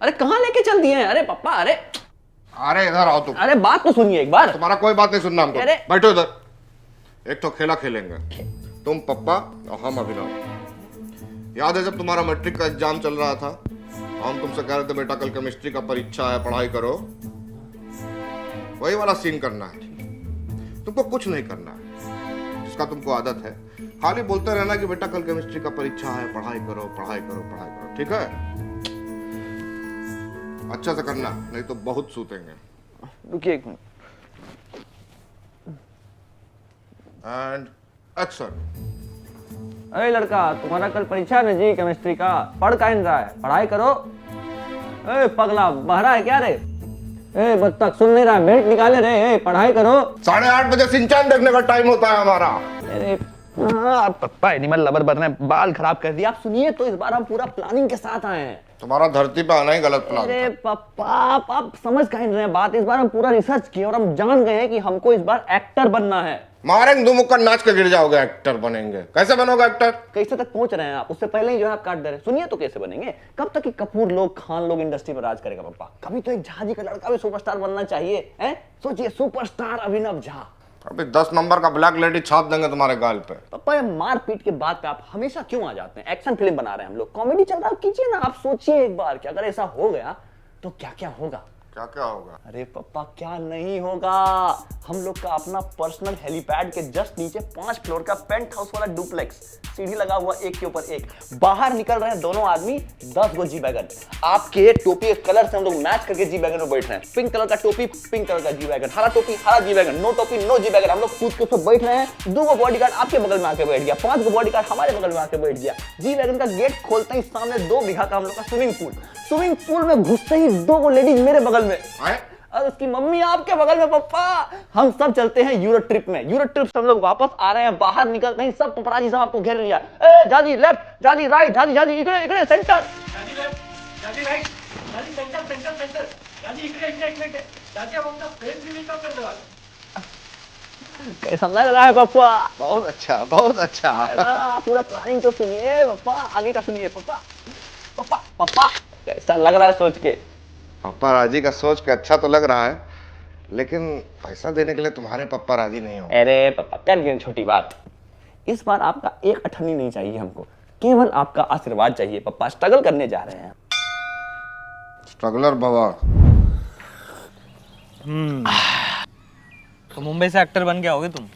अरे कहाँ लेके चल दिए हैं? अरे पापा, अरे अरे इधर आओ तुम। अरे बात तो सुनिए एक बार। तुम्हारा कोई बात नहीं सुनना हमको। अरे बैठो इधर। एक तो खेला खेलेंगे, तुम पप्पा और हम अभिनव। याद है जब तुम्हारा मैट्रिक का एग्जाम चल रहा था, हम तुमसे कह रहे थे बेटा कल केमिस्ट्री का परीक्षा है, पढ़ाई करो। वही वाला सीन करना है। तुमको कुछ नहीं करना है, जिसका तुमको आदत है खाली बोलते रहना कि बेटा कल केमिस्ट्री का परीक्षा है, पढ़ाई करो पढ़ाई करो पढ़ाई करो, ठीक है? अच्छा से करना, नहीं तो बहुत सूतेंगे। रुकिए एक मिनट। And action. अरे लड़का, तुम्हारा कल परीक्षा है ना जी केमिस्ट्री का, पढ़ का रहा है, पढ़ाई करो। ए पगला, बहरा है क्या रे? ए बत्तख, सुन नहीं रहा, भेंट निकाले रे। ए पढ़ाई करो। 8:30 बजे सिंचान देखने का टाइम होता है हमारा। अरे पप्पा एनिमल लवर बन रहे हैं, बाल खराब कर दिया। आप सुनिए तो, इस बार हम पूरा प्लानिंग के साथ आए हैं। तुम्हारा धरती पे आना ही गलत प्लान अरे पप्पा, आप समझ कहीं नहीं रहे बात। इस बार हम पूरा रिसर्च किए और हम जान गए हैं कि हमको इस बार एक्टर बनना है। मारेंगे दो मुक्का, नाच के गिर जाओगे, एक्टर बनेंगे। कैसे बनोगे एक्टर? कैसे तक पहुंच रहे हैं आप? उससे पहले ही जो है आप काट दे रहे हैं। सुनिए तो कैसे बनेंगे। कब तक कि कपूर लोग, खान लोग इंडस्ट्री पर राज करेगा पप्पा? कभी तो एक झा जी का लड़का भी सुपरस्टार बनना चाहिए, हैं? सोचिए, सुपरस्टार अभिनव झा। अभी 10 नंबर का ब्लैक लेडी छाप देंगे तुम्हारे गाल पे। पप्पा ये मारपीट के बाद पे आप हमेशा क्यों आ जाते हैं? एक्शन फिल्म बना रहे हैं हम लोग, कॉमेडी चल रहा है, कीजिए ना। आप सोचिए एक बार कि अगर ऐसा हो गया तो क्या क्या होगा। क्या क्या होगा? अरे पप्पा, क्या नहीं होगा। हम लोग का अपना पर्सनल हेलीपैड के जस्ट नीचे 5 फ्लोर का पेंट हाउस वाला डुप्लेक्स, सीढ़ी लगा हुआ एक के ऊपर एक। बाहर निकल रहे हैं दोनों आदमी, 10 गो जी वैगन। आपके टोपी के कलर से हम लोग मैच करके जी वैगन में बैठ रहे हैं। पिंक कलर का टोपी, पिंक कलर का जी वैगन। हरा टोपी, हरा जी वैगन। नो टोपी, नो जी वैगन। हम लोग कूद के ऊपर बैठ रहे हैं। 2 गो बॉडीगार्ड आपके बगल में आके बैठ गया, 5 गो बॉडीगार्ड हमारे बगल में आके बैठ गया। जी वैगन का गेट खोलते ही सामने 2 बीघा का हम लोग का स्विमिंग पूल। स्विमिंग पूल में घुसते ही 2 गो लेडीज मेरे बगल में और उसकी मम्मी आपके बगल में। पप्पा, हम सब चलते हैं यूरो ट्रिप में। यूरो ट्रिप से हम लोग वापस आ रहे हैं, बाहर निकलते ही सब पपराजी साहब आपको घेर लिया। ए जाजी लेफ्ट, जाजी राइट, जाजी जाजी इकडे इकडे सेंटर, जाजी लेफ्ट, जाजी राइट, जाजी सेंटर सेंटर सेंटर, जाजी इकडे इकडे इकडे, जाजी अब अपना फ्रेंड रिलीज कर दो। कैसा लग रहा है पप्पा? बहुत अच्छा, बहुत अच्छा। पूरा प्लानिंग तो सुनिए पप्पा, आगे का सुनिए पप्पा। पप्पा पप्पा कैसा लग रहा है सोच के? पप्पा राजी का सोच के अच्छा तो लग रहा है, लेकिन पैसा देने के लिए तुम्हारे पप्पा राजी नहीं हो। अरे पप्पा, कर लिए छोटी बात। इस बार आपका एक अठन्नी नहीं चाहिए हमको, केवल आपका आशीर्वाद चाहिए पप्पा। स्ट्रगल करने जा रहे हैं। स्ट्रगलर बाबा। तो मुंबई से एक्टर बन के आओगे तुम?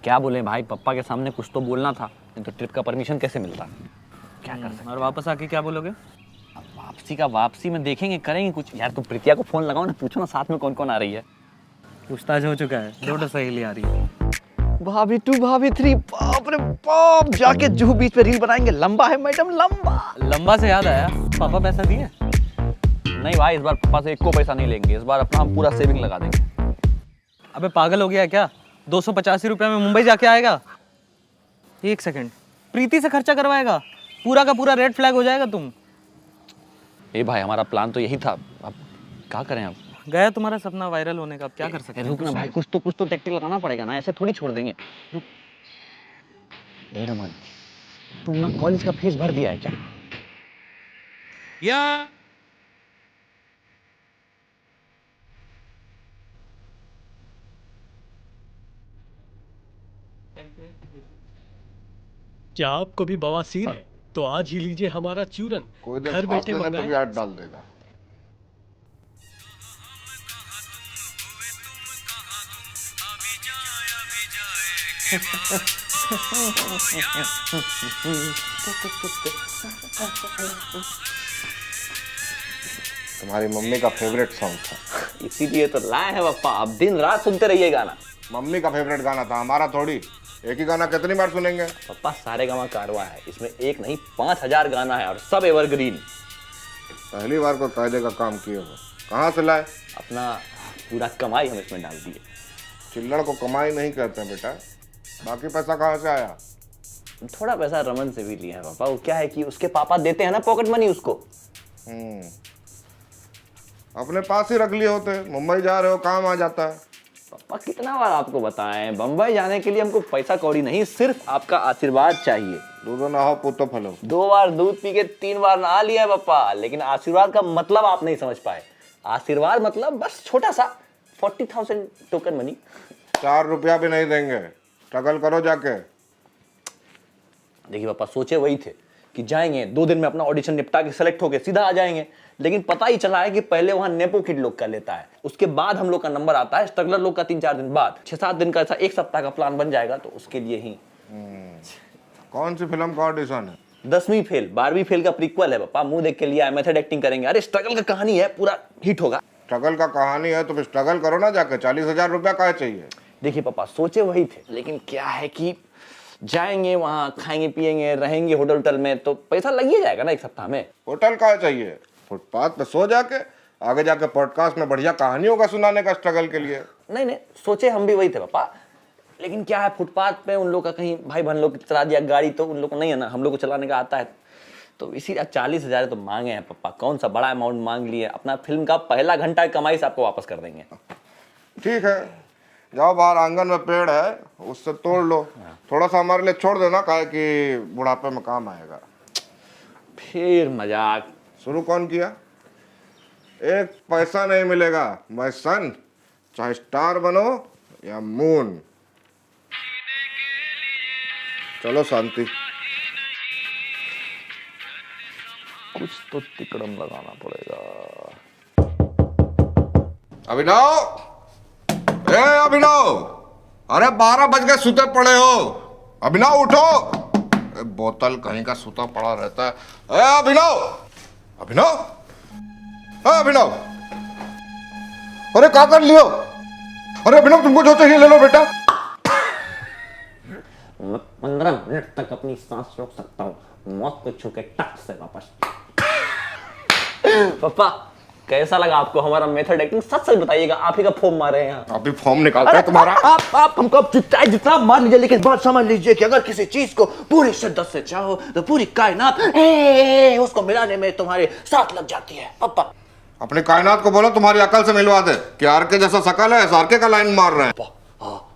क्या बोले भाई, पप्पा के सामने कुछ तो बोलना था, नहीं तो ट्रिप का परमिशन कैसे मिलता? क्या कर सकते? और वापस आके क्या बोलोगे? वापसी में देखेंगे, करेंगे कुछ। यार तुम प्रीतिया को फोन लगाओ ना, पूछो ना साथ में कौन कौन आ रही है। पूछताछ हो चुका है, 2 सहेली आ रही है। भाभी 2, भाभी 3, बाप रे बाप। जाके जुहू बीच पे रील बनाएंगे। लंबा है मैडम, लंबा। लंबा से याद आया, पापा पैसा दिए? नहीं भाई, इस बार पापा से 1 को पैसा नहीं लेंगे। इस बार अपना हम पूरा सेविंग लगा देंगे। अबे पागल हो गया है क्या? 285 रुपये में मुंबई जाके आएगा? 1 सेकंड, प्रीति से खर्चा करवाएगा? पूरा का पूरा रेड फ्लैग हो जाएगा तुम। ए भाई, हमारा प्लान तो यही था, अब क्या करें? अब गया तुम्हारा सपना वायरल होने का, अब क्या कर सकते हैं? रुक ना भाई, कुछ तो टैक्टिक लगाना पड़ेगा ना, ऐसे थोड़ी छोड़ देंगे। रुक। ए रमन, तुमने कॉलेज का फीस भर दिया है क्या? या क्या आपको भी बवासीर है तो आज ही लीजिए हमारा चूरन, कोई दिन घर बैठे फासले में तो मंगाएं। याद डाल देगा। तुम्हारी मम्मी का फेवरेट सॉन्ग था, इसीलिए तो लाए हैं पापा। अब दिन रात सुनते रहिए गाना। मम्मी का फेवरेट गाना था, हमारा थोड़ी। एक ही गाना कितनी बार सुनेंगे? पापा सारे गामा कारवा है, इसमें एक नहीं 5000 गाना है और सब एवरग्रीन। पहली बार को कायदे का काम किए हो, कहाँ से लाए? अपना पूरा कमाई हम इसमें डाल दिए। चिल्लड़ को कमाई नहीं कहते हैं बेटा। बाकी पैसा कहाँ से आया? थोड़ा पैसा रमन से भी लिया है पापा। वो क्या है कि उसके पापा देते हैं ना पॉकेट मनी उसको। अपने पास ही रख लिए होते, मुंबई जा रहे हो काम आ जाता है। पापा कितना बार आपको बताएं, बंबई जाने के लिए हमको पैसा कौड़ी नहीं, सिर्फ आपका आशीर्वाद चाहिए। दूधो ना हो पुतो फलो। 2 बार दूध पी के 3 बार नहा लिया है पापा, लेकिन आशीर्वाद का मतलब आप नहीं समझ पाए। आशीर्वाद मतलब बस छोटा सा 40,000 टोकन मनी। 4 रुपया भी नहीं देंगे, स्ट्रगल करो जाके। देखिए पापा, सोचे वही थे कि जाएंगे 2 दिन में अपना ऑडिशन निपटा के सेलेक्ट होके सीधा आ जाएंगे, लेकिन पता ही चला है कि पहले वहां नेपो किड लोग का लेता है, उसके बाद हम लोग का नंबर आता है, स्ट्रगलर लोग का 3-4 दिन बाद। 6-7 दिन का ऐसा 1 सप्ताह का प्लान बन जाएगा, तो उसके लिए ही। कौन सी फिल्म का ऑडिशन है? 10वीं फेल 12वीं फेल का प्रीक्वल है पापा, मुंह देख के लिया है, मेथड एक्टिंग करेंगे। अरे स्ट्रगल का कहानी है, पूरा हिट होगा। स्ट्रगल का कहानी है तो फिर स्ट्रगल करो ना जाके। 40,000 रुपया काहे चाहिए? देखिए पापा, सोचे वही थे, लेकिन क्या है कि जाएंगे वहां, खाएंगे पिएंगे, रहेंगे होटल में, तो पैसा लग ही जाएगा ना 1 सप्ताह में। होटल काहे चाहिए? फुटपाथ पे सो जाके, आगे जाके पॉडकास्ट में बढ़िया कहानी होगा सुनाने का स्ट्रगल के लिए। नहीं नहीं, सोचे हम भी वही थे पापा, लेकिन क्या है फुटपाथ पे उन लोग का कहीं भाई बहन लोग चला दिया गाड़ी, तो उन लोग को नहीं है ना, हम लोग को चलाने का आता है, तो इसीलिए 40,000 तो मांगे हैं पापा। कौन सा बड़ा अमाउंट मांग लिए, अपना फिल्म का पहला घंटा कमाई से आपको वापस कर देंगे। ठीक है, जाओ बाहर आंगन में पेड़ है, उससे तोड़ लो। थोड़ा सा हमारे लिए छोड़ देना, काहे कि बुढ़ापे में काम आएगा। फिर मजाक शुरू कौन किया? 1 पैसा नहीं मिलेगा माय सन, चाहे स्टार बनो या मून। चलो शांति। कुछ तो तिकड़म लगाना पड़ेगा। अभिनव, ए अभिनव, अरे 12 बज गए, सुते पड़े हो। अभिनव उठो। बोतल कहीं का सुता पड़ा रहता है। ए अभिनव, अभिनव, ए अभिनव, अरे क्या कर लियो? अरे अभिनव, तुमको जो चाहिए ले लो बेटा। मैं 15 मिनट तक अपनी सांस रोक सकता हूँ, मौत को छू के टक से वापस। पापा कैसा लगा आपको हमारा मेथड एक्टिंग? सच सच बताइएगा, आप ही का फॉर्म मारे हैं यहाँ। अभी फॉर्म निकालते हैं तुम्हारा। आप हमको अब जितना मार लीजिए, लेकिन बात समझ लीजिए कि अगर किसी चीज को पूरी शिद्दत से चाहो तो पूरी कायनात उसको मिलाने में तुम्हारे साथ लग जाती है। पापा अपनी कायनात को बोलो तुम्हारी अकल से मिलवा दे। कि आरके जैसा शकल है, आरके का लाइन मार रहे हैं।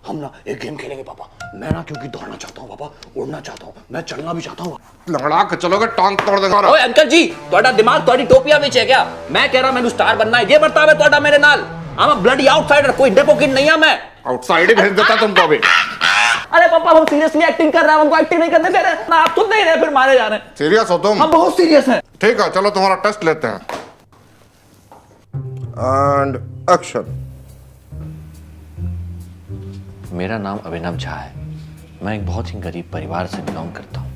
हम ना एक गेम खेलेंगे पापा। मैं ना क्योंकि दौड़ना चाहता हूँ पापा, उड़ना चाहता हूँ, मैं चलना भी चाहता हूँ। लंगड़ा के चलोगे टांग तोड़ देगा। ओए अंकल जी, ਤੁਹਾਡਾ दिमाग ਤੁਹਾਡੀ टोपिया ਵਿੱਚ है क्या? मैं कह रहा मैंने स्टार बनना है, ये बर्ताव है ਤੁਹਾਡਾ मेरे नाल। I'm a bloody outsider, कोई डेपो किड नहीं है मैं। आउटसाइड ही भेज देता तुमको अभी। अरे पापा हम सीरियसली एक्टिंग कर रहे हैं, हमको एक्टिंग नहीं करने दे रहे ना, आप सुन नहीं रहे, फिर मारे जा रहे हैं। सीरियस हो तुम? हम बहुत सीरियस हैं। ठीक है, चलो तुम्हारा टेस्ट लेते हैं। And action. मेरा नाम अभिनव झा है। मैं एक बहुत ही गरीब परिवार से बिलोंग करता हूँ।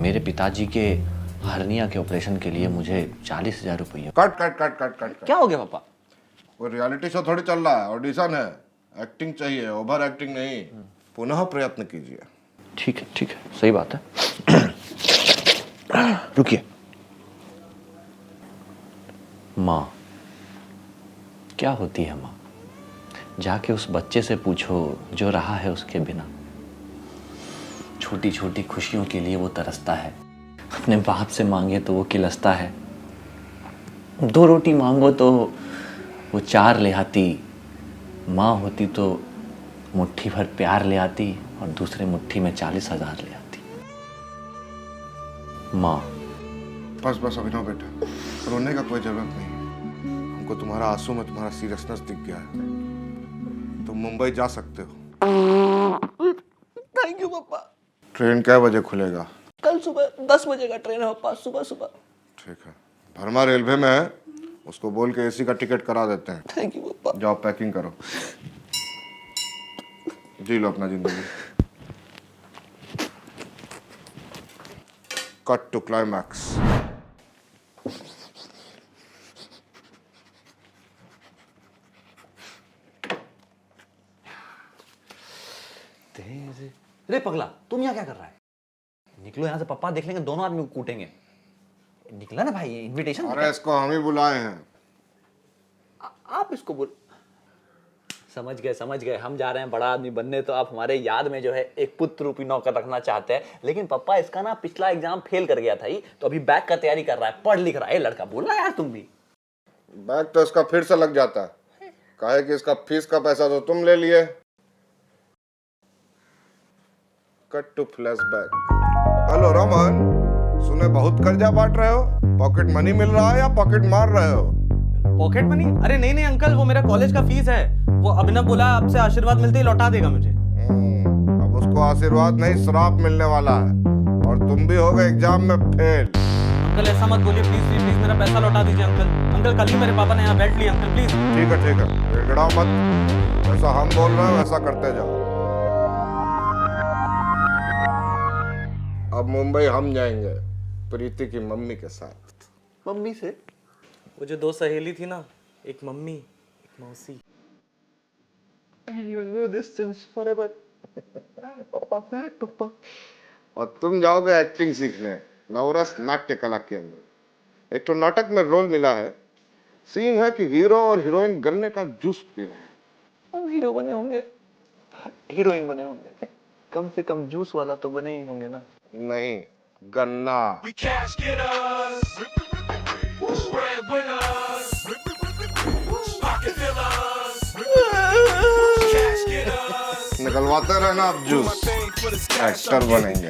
मेरे पिताजी के हर्निया के ऑपरेशन के लिए मुझे 40,000 रुपये। Cut cut cut cut cut. क्या हो गया पापा? कोई रियलिटी शो थोड़ी चल रहा है, ऑडिशन है, एक्टिंग चाहिए, ओवर एक्टिंग नहीं। पुनः प्रयत्न कीजिए। ठीक है, सही बात है। रुकिए। माँ क्या होती है माँ? जाके उस बच्चे से पूछो जो रहा है उसके बिना। छोटी छोटी खुशियों के लिए वो तरसता है, अपने बाप से मांगे तो वो किलसता है, 2 रोटी मांगो तो वो 4 ले आती। माँ होती तो मुट्ठी भर प्यार ले आती और दूसरे मुट्ठी में 40,000 ले आती। माँ बस अभिनव बेटा, रोने का कोई जरूरत नहीं। हमको तुम्हारा आंसू में तुम्हारा सीरियसनेस दिख गया है। तुम मुंबई जा सकते हो। थैंक यू पापा। ट्रेन क्या बजे खुलेगा? कल सुबह 10 बजे का ट्रेन है पापा, सुबह। ठीक है, भरमा रेलवे में है, उसको बोल के एसी का टिकट करा देते हैं। थैंक यू पापा। जाओ पैकिंग करो, जी लो अपना जिंदगी। Cut to climax. रे पगला, तुम यहाँ क्या कर रहा है? निकलो यहाँ से, पापा देख लेंगे, दोनों आदमी को कूटेंगे। निकला ना भाई, इनविटेशन। अरे इसको हम ही बुलाए हैं। आप इसको बोल। समझ गए, हम जा रहे हैं बड़ा आदमी बनने, तो आप हमारे याद में जो है एक पुत्र रूपी नौकर रखना चाहते हैं। लेकिन पापा इसका ना पिछला एग्जाम फेल कर गया था ही, तो अभी बैक का तैयारी कर रहा है, पढ़ लिख रहा है लड़का। बोलना यार तुम भी। बैग तो इसका फिर से लग जाता है, काहे कि इसका फीस का पैसा तो तुम ले लिए। Cut to flashback. Hello Raman, सुने बहुत कर्जा बांट रहे हो, पॉकेट मनी मिल रहा है या पॉकेट मार रहे हो? Pocket money? अरे नहीं नहीं अंकल, वो मेरा कॉलेज का फीस है। वो अभिनव बोला आपसे आशीर्वाद मिलते ही लौटा देगा मुझे। अब उसको आशीर्वाद नहीं श्राप मिलने वाला है, और तुम भी हो गए एग्जाम में फेल। अंकल ऐसा मत बोलिए प्लीज प्लीज प्लीज, मेरा पैसा लौटा दीजिए अंकल। अंकल कल ही मेरे पापा ने यहाँ बेल्ट लिया अंकल, प्लीज। ठीक है, गिड़गिड़ाओ मत, जैसा हम बोल रहे हैं वैसा करते जाओ। अब मुंबई हम जाएंगे प्रीति की मम्मी के साथ। मम्मी से? वो जो दो सहेली थी ना, एक मम्मी एक मौसी। और तुम जाओगे एक्टिंग सीखने नवरस नाट्य कला केंद्र। एक तो नाटक में रोल मिला है, सीन है कि हीरो और हीरोइन गन्ने का जूस पी रहे हैं। हम हीरो बने होंगे, हीरोइन बने होंगे, कम से कम जूस वाला तो बने ही होंगे ना। नहीं, गन्ना। We cash getters, spread winners, pocket fillers, cash getters. निकलवाते रहना आप जूस, एक्टर बनेंगे।